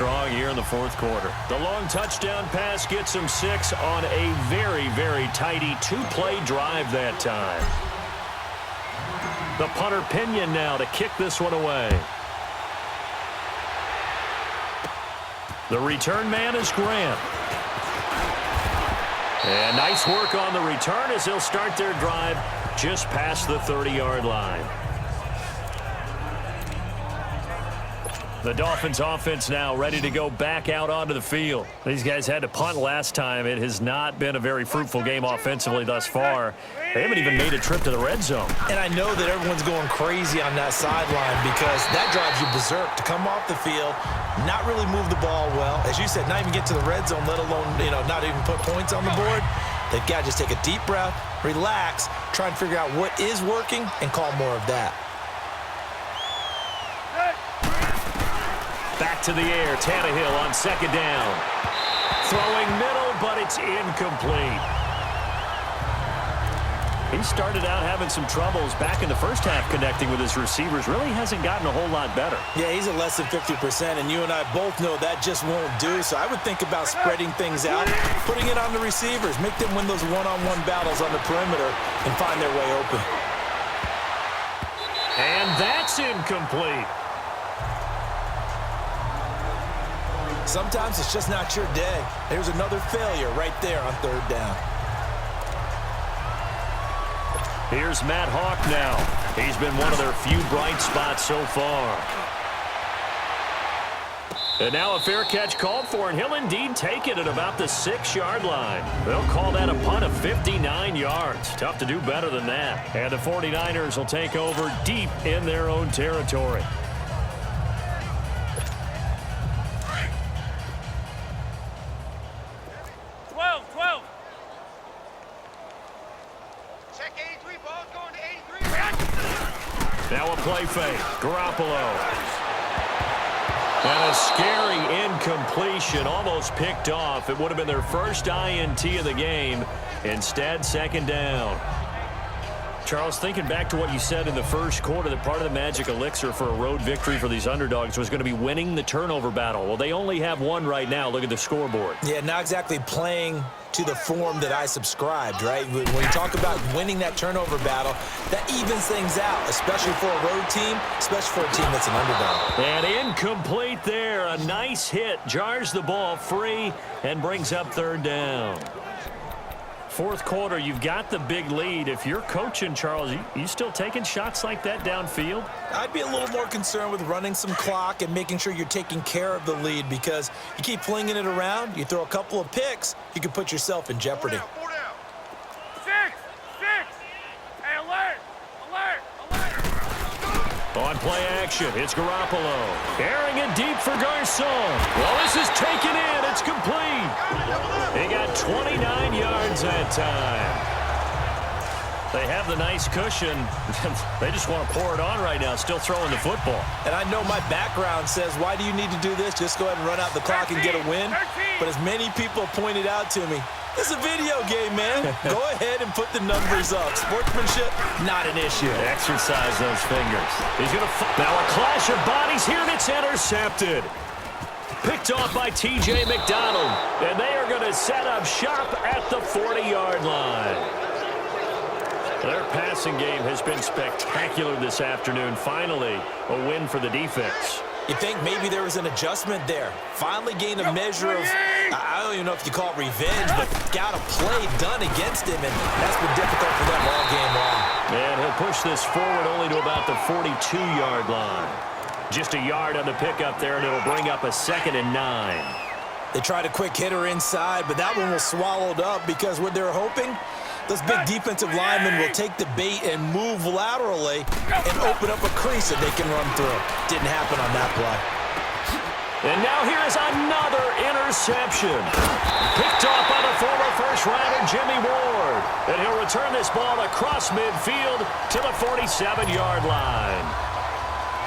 strong here in the fourth quarter. The long touchdown pass gets him 6 on a very, very tidy two-play drive that time. The punter Pinion now to kick this one away. The return man is Grant. And nice work on the return as they'll start their drive just past the 30-yard line. The Dolphins offense now ready to go back out onto the field. These guys had to punt last time. It has not been a very fruitful game offensively thus far. They haven't even made a trip to the red zone. And I know that everyone's going crazy on that sideline because that drives you berserk to come off the field, not really move the ball well. As you said, not even get to the red zone, let alone, not even put points on the board. They've got to just take a deep breath, relax, try and figure out what is working, and call more of that. Back to the air, Tannehill on second down. Throwing middle, but it's incomplete. He started out having some troubles back in the first half connecting with his receivers. Really hasn't gotten a whole lot better. Yeah, he's at less than 50%, and you and I both know that just won't do. So I would think about spreading things out, putting it on the receivers, make them win those one-on-one battles on the perimeter and find their way open. And that's incomplete. Sometimes it's just not your day. There's another failure right there on third down. Here's Matt Hawk now. He's been one of their few bright spots so far. And now a fair catch called for, and he'll indeed take it at about the 6-yard line. They'll call that a punt of 59 yards. Tough to do better than that. And the 49ers will take over deep in their own territory. Now a play fake. Garoppolo. And a scary incompletion, almost picked off. It would have been their first INT of the game. Instead, second down. Charles, thinking back to what you said in the first quarter, that part of the magic elixir for a road victory for these underdogs was going to be winning the turnover battle. Well, they only have one right now. Look at the scoreboard. Yeah, not exactly playing to the form that I subscribed, right? When you talk about winning that turnover battle, that evens things out, especially for a road team, especially for a team that's an underdog. And incomplete there. A nice hit. Jars the ball free and brings up third down. Fourth quarter, you've got the big lead. If you're coaching, Charles, you still taking shots like that downfield? I'd be a little more concerned with running some clock and making sure you're taking care of the lead, because you keep flinging it around, you throw a couple of picks, you can put yourself in jeopardy. Four down. Six. Hey, alert. On play action, it's Garoppolo. Airing it deep for Garcon. Well, this is taken in. It's complete. He got 29 yards that time. They have the nice cushion. They just want to pour it on right now, still throwing the football. And I know my background says, why do you need to do this? Just go ahead and run out the clock and get a win. But as many people pointed out to me, this is a video game, man. Go ahead and put the numbers up. Sportsmanship, not an issue. Exercise those fingers. He's going to now a clash of bodies here, and it's intercepted. Picked off by T.J. McDonald, and they are going to set up shop at the 40-yard line. Their passing game has been spectacular this afternoon. Finally, a win for the defense. You think maybe there was an adjustment there. Finally gained a measure of, I don't even know if you call it revenge, but got a play done against him, and that's been difficult for them all game long. And he'll push this forward only to about the 42-yard line. Just a yard on the pickup there, and it'll bring up a 2nd and 9. They tried a quick hitter inside, but that one was swallowed up because what they're hoping, those big defensive linemen will take the bait and move laterally and open up a crease that they can run through. Didn't happen on that play. And now here is another interception. Picked off by the former first-rounder Jimmy Ward. And he'll return this ball across midfield to the 47-yard line.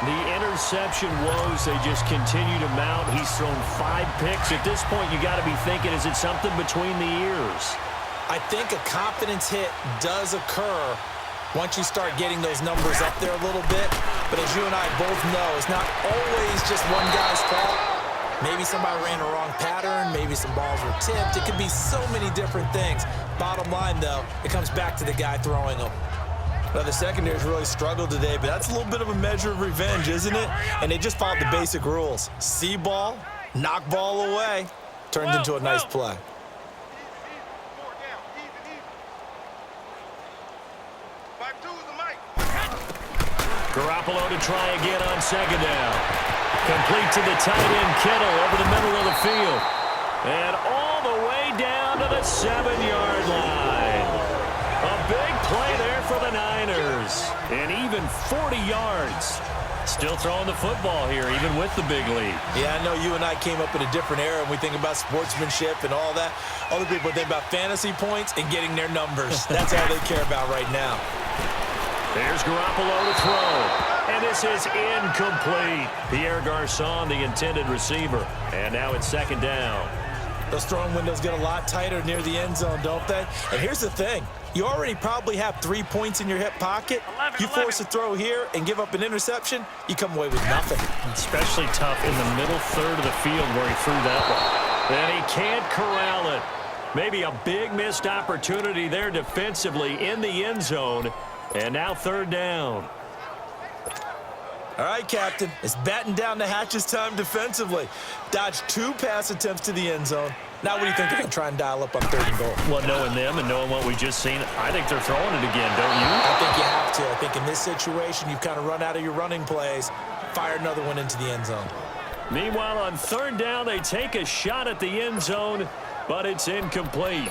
The interception woes, they just continue to mount. He's thrown 5 picks. At this point, you got to be thinking, is it something between the ears? I think a confidence hit does occur once you start getting those numbers up there a little bit. But as you and I both know, it's not always just one guy's fault. Maybe somebody ran a wrong pattern. Maybe some balls were tipped. It could be so many different things. Bottom line, though, it comes back to the guy throwing them. Well, the secondary's really struggled today, but that's a little bit of a measure of revenge, isn't it? And they just followed the basic rules. See ball, knock ball away. Turned into a nice play. Garoppolo to try again on second down. Complete to the tight end, Kittle, over the middle of the field. And all the way down to the 7-yard line. A big play there for the Niners. And even 40 yards. Still throwing the football here, even with the big lead. Yeah, I know you and I came up in a different era, and we think about sportsmanship and all that. Other people think about fantasy points and getting their numbers. That's all they care about right now. There's Garoppolo to throw. And this is incomplete. Pierre Garçon, the intended receiver. And now it's second down. Those throwing windows get a lot tighter near the end zone, don't they? And here's the thing. You already probably have 3 points in your hip pocket. You force a throw here and give up an interception, you come away with nothing. Especially tough in the middle third of the field where he threw that one. And he can't corral it. Maybe a big missed opportunity there defensively in the end zone. And now third down. All right, Captain. It's batten down the hatches time defensively. Dodged 2 pass attempts to the end zone. Now what do you think they're going to try and dial up on 3rd and goal? Well, knowing them and knowing what we just seen, I think they're throwing it again, don't you? I think you have to. I think in this situation, you've kind of run out of your running plays. Fire another one into the end zone. Meanwhile, on 3rd down, they take a shot at the end zone, but it's incomplete.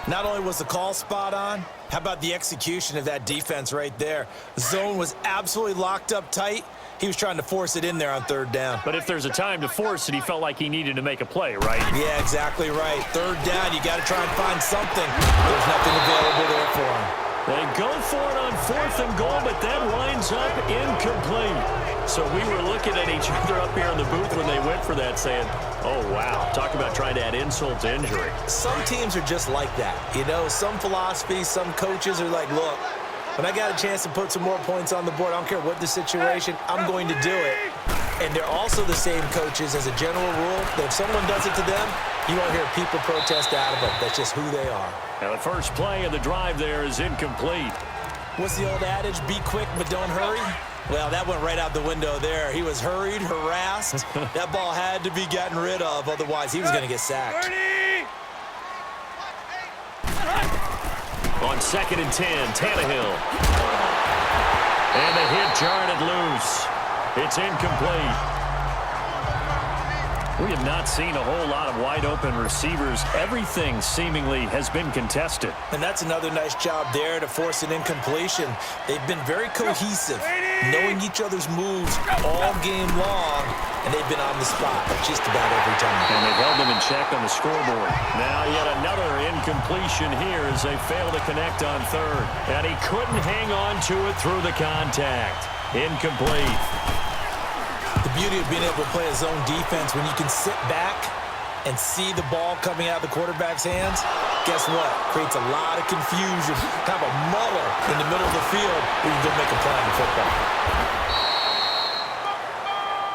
Not only was the call spot on, how about the execution of that defense right there? The zone was absolutely locked up tight. He was trying to force it in there on 3rd down. But if there's a time to force it, he felt like he needed to make a play, right? Yeah, exactly right. 3rd down, you got to try and find something. There's nothing available there for him. They go for it on 4th and goal, but that winds up incomplete. So we were looking at each other up here in the booth when they went for that saying, oh, wow, talk about trying to add insult to injury. Some teams are just like that. You know, some philosophies, some coaches are like, look, when I got a chance to put some more points on the board, I don't care what the situation, I'm going to do it. And they're also the same coaches as a general rule that if someone does it to them, you won't hear people protest out of them. That's just who they are. Now the first play of the drive there is incomplete. What's the old adage, be quick but don't hurry? Well, that went right out the window there. He was hurried, harassed. That ball had to be gotten rid of, otherwise he was going to get sacked. On 2nd and 10, Tannehill. And the hit jarred it loose. It's incomplete. We have not seen a whole lot of wide-open receivers. Everything seemingly has been contested. And that's another nice job there to force an incompletion. They've been very cohesive, knowing each other's moves all game long, and they've been on the spot just about every time. And they've held them in check on the scoreboard. Now yet another incompletion here as they fail to connect on 3rd. And he couldn't hang on to it through the contact. Incomplete. The beauty of being able to play a zone defense when you can sit back and see the ball coming out of the quarterback's hands, guess what? Creates a lot of confusion, kind of a muddle in the middle of the field where you can go make a play in football.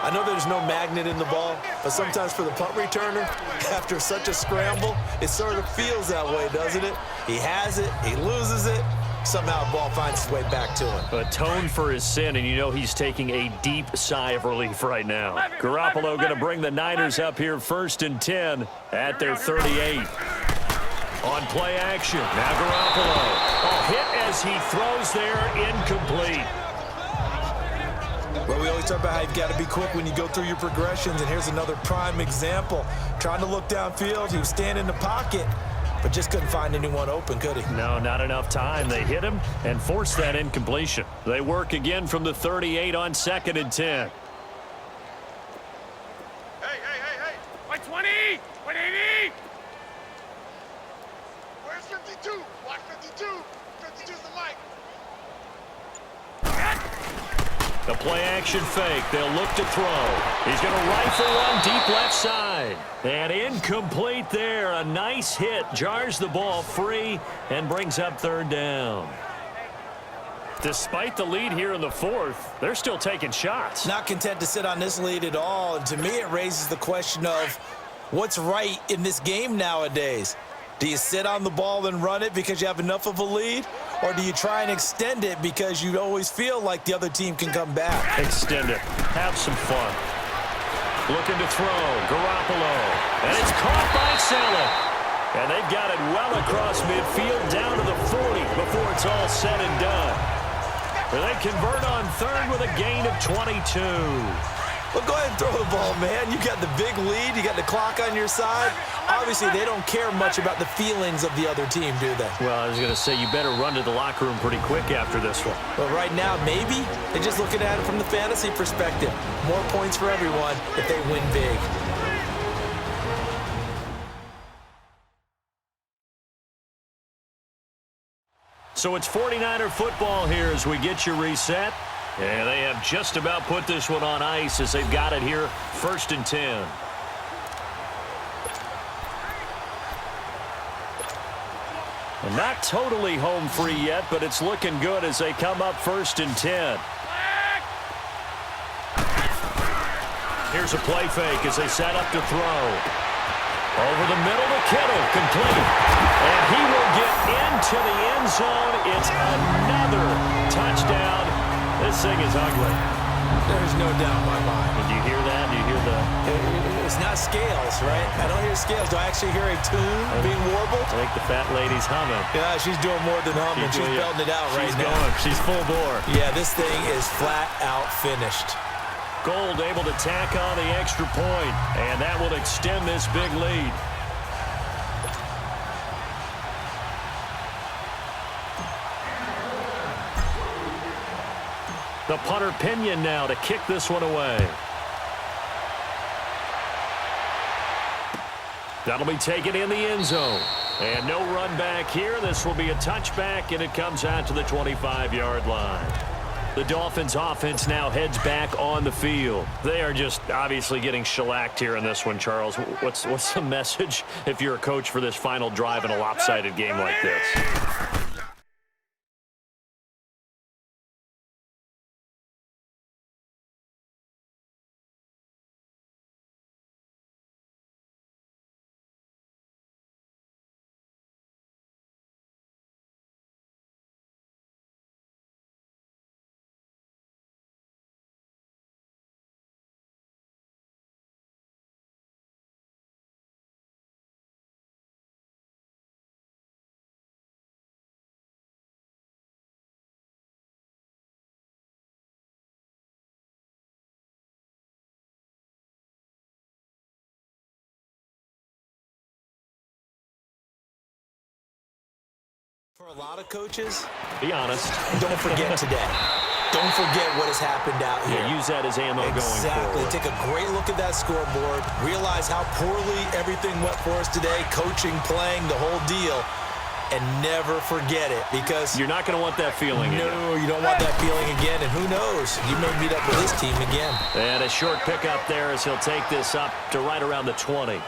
I know there's no magnet in the ball, but sometimes for the punt returner, after such a scramble, it sort of feels that way, doesn't it? He has it, he loses it, somehow the ball finds its way back to him. Atone for his sin, and you know he's taking a deep sigh of relief right now. Garoppolo going to bring the Niners up here 1st and 10 at their 38. On play action, now Garoppolo. A hit as he throws there, incomplete. Well, we always talk about how you've got to be quick when you go through your progressions, and here's another prime example. Trying to look downfield, he was standing in the pocket, but just couldn't find anyone open, could he? No, not enough time. They hit him and forced that incompletion. They work again from the 38 on 2nd and 10. Hey! 120! 180! Where's 52? Watch 52! 52's the mic! The play-action fake. They'll look to throw. He's going to rifle one deep left side. And incomplete there. A nice hit. Jars the ball free and brings up 3rd down. Despite the lead here in the fourth, they're still taking shots. Not content to sit on this lead at all. And to me, it raises the question of what's right in this game nowadays. Do you sit on the ball and run it because you have enough of a lead? Or do you try and extend it because you always feel like the other team can come back? Extend it. Have some fun. Looking to throw. Garoppolo. And it's caught by Saleh. And they've got it well across midfield down to the 40 before it's all said and done. And they convert on third with a gain of 22. Well, go ahead and throw the ball, man. You got the big lead. You got the clock on your side. Obviously, they don't care much about the feelings of the other team, do they? Well, I was going to say you better run to the locker room pretty quick after this one. But right now, maybe they're just looking at it from the fantasy perspective. More points for everyone if they win big. So it's 49er football here as we get you reset. And they have just about put this one on ice as they've got it here, 1st and 10. And not totally home free yet, but it's looking good as they come up 1st and 10. Here's a play fake as they set up to throw. Over the middle to Kittle, complete. And he will get into the end zone. It's another touchdown. This thing is ugly. There's no doubt in my mind. Did you hear that? Do you hear the... It's not scales, right? I don't hear scales. Do I actually hear a tune being warbled? I think the fat lady's humming. Yeah, she's doing more than humming. She's belting it out right now. She's full bore. Yeah, this thing is flat out finished. Gold able to tack on the extra point, and that will extend this big lead. The punter Pinion now to kick this one away. That'll be taken in the end zone. And no run back here. This will be a touchback, and it comes out to the 25-yard line. The Dolphins offense now heads back on the field. They are just obviously getting shellacked here in this one, Charles. What's the message if you're a coach for this final drive in a lopsided game like this? For a lot of coaches, be honest. Don't forget today. Don't forget what has happened out here. Yeah, use that as ammo going forward. Exactly. Take a great look at that scoreboard. Realize how poorly everything went for us today. Coaching, playing, the whole deal. And never forget it, because you're not going to want that feeling again. No, you don't want that feeling again. And who knows? You may meet up with this team again. And a short pickup there as he'll take this up to right around the 20.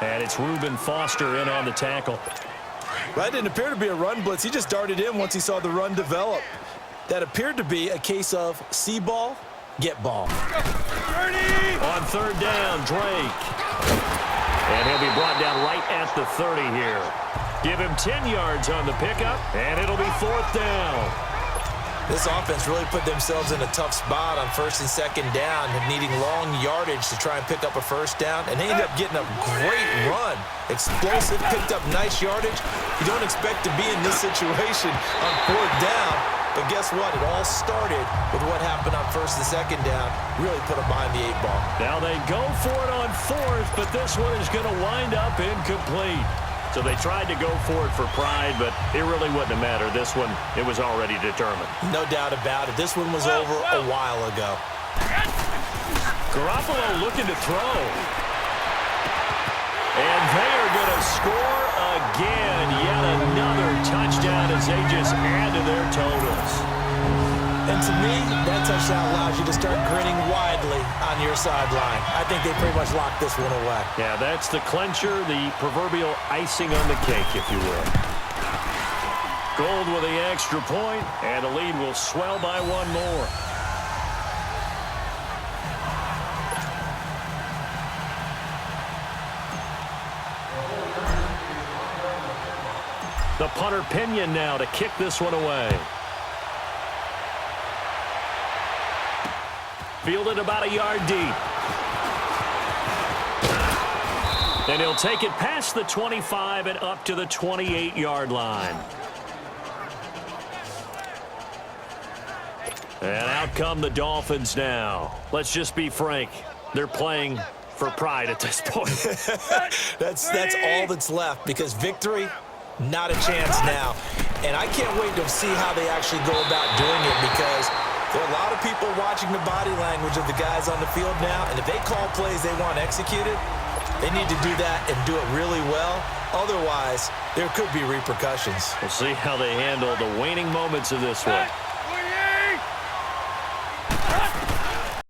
And it's Reuben Foster in on the tackle. That didn't appear to be a run blitz. He just darted in once he saw the run develop. That appeared to be a case of see ball, get ball. On third down, Drake. And he'll be brought down right at the 30 here. Give him 10 yards on the pickup, and it'll be 4th down. This offense really put themselves in a tough spot on 1st and 2nd down, needing long yardage to try and pick up a 1st down, and they ended up getting a great run. Explosive, picked up nice yardage. You don't expect to be in this situation on 4th down, but guess what? It all started with what happened on 1st and 2nd down. Really put them behind the 8 ball. Now they go for it on 4th, but this one is going to wind up incomplete. So they tried to go for it for pride, but it really wouldn't have mattered. This one, it was already determined. No doubt about it. This one was over a while ago. Garoppolo looking to throw. And they are going to score again. Yet another touchdown as they just add to their totals. And to me, that touchdown allows you to start grinning widely on your sideline. I think they pretty much locked this one away. Yeah, that's the clincher, the proverbial icing on the cake, if you will. Gold with the extra point, and the lead will swell by one more. The punter Pinion now to kick this one away. Fielded about a yard deep. And he'll take it past the 25 and up to the 28-yard line. And out come the Dolphins now. Let's just be frank. They're playing for pride at this point. That's all that's left, because victory, not a chance now. And I can't wait to see how they actually go about doing it, because there are a lot of people watching the body language of the guys on the field now, and if they call plays they want executed, they need to do that and do it really well. Otherwise, there could be repercussions. We'll see how they handle the waning moments of this one.